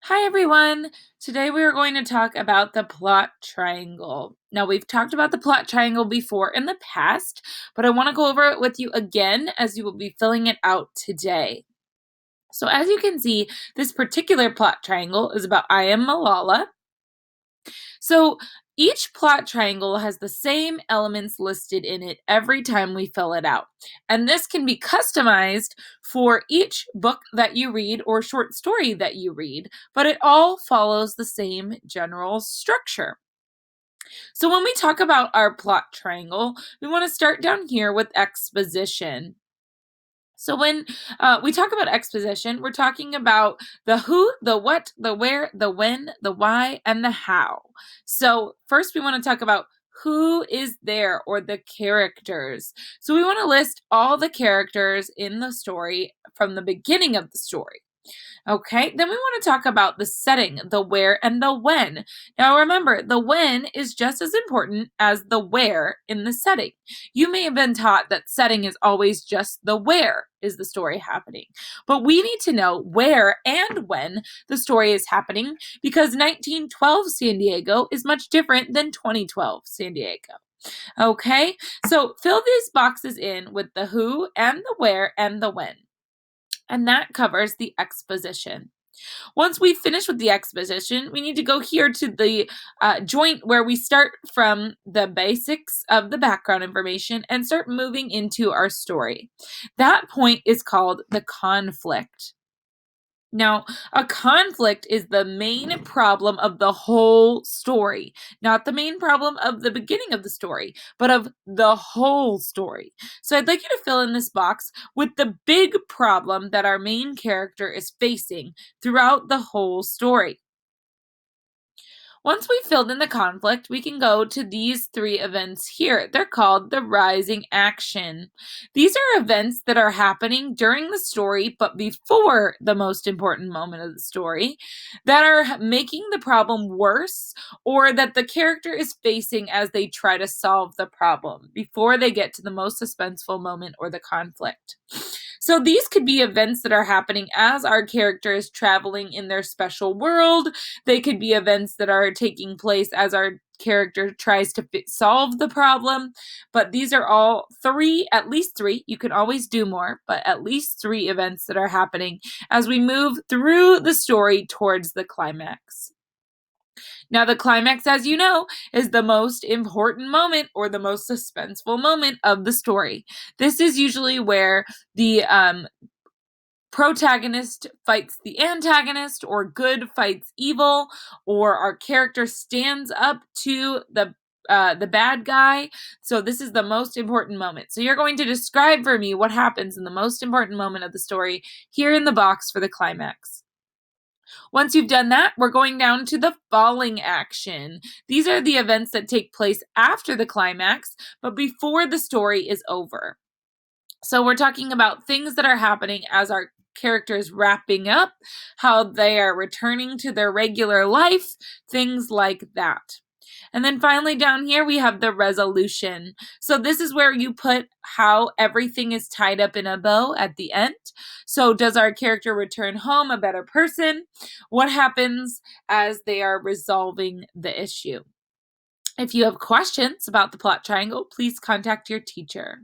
Hi everyone! Today we are going to talk about the plot triangle. Now we've talked about the plot triangle before in the past, but I want to go over it with you again as you will be filling it out today. So as you can see, this particular plot triangle is about I am Malala. So each plot triangle has the same elements listed in it every time we fill it out. And this can be customized for each book that you read or short story that you read, but it all follows the same general structure. So when we talk about our plot triangle, we want to start down here with exposition. So when we talk about exposition, we're talking about the who, the what, the where, the when, the why, and the how. So first we want to talk about who is there or the characters. So we want to list all the characters in the story from the beginning of the story. Okay, then we want to talk about the setting, the where, and the when. Now remember, the when is just as important as the where in the setting. You may have been taught that setting is always just the where is the story happening. But we need to know where and when the story is happening because 1912 San Diego is much different than 2012 San Diego. Okay, so fill these boxes in with the who and the where and the when. And that covers the exposition. Once we finish with the exposition, we need to go here to the joint where we start from the basics of the background information and start moving into our story. That point is called the conflict. Now, a conflict is the main problem of the whole story, not the main problem of the beginning of the story, but of the whole story. So I'd like you to fill in this box with the big problem that our main character is facing throughout the whole story. Once we've filled in the conflict, we can go to these three events here. They're called the rising action. These are events that are happening during the story, but before the most important moment of the story, that are making the problem worse or that the character is facing as they try to solve the problem before they get to the most suspenseful moment or the conflict. So these could be events that are happening as our character is traveling in their special world. They could be events that are taking place as our character tries to solve the problem. But these are all three, at least three. You can always do more, but at least three events that are happening as we move through the story towards the climax. Now, the climax, as you know, is the most important moment or the most suspenseful moment of the story. This is usually where the protagonist fights the antagonist, or good fights evil, or our character stands up to the bad guy. So this is the most important moment. So you're going to describe for me what happens in the most important moment of the story here in the box for the climax. Once you've done that, we're going down to the falling action. These are the events that take place after the climax, but before the story is over. So we're talking about things that are happening as our characters wrapping up, how they are returning to their regular life, things like that. And then finally down here we have the resolution. So this is where you put how everything is tied up in a bow at the end. So does our character return home a better person? What happens as they are resolving the issue? If you have questions about the plot triangle, please contact your teacher.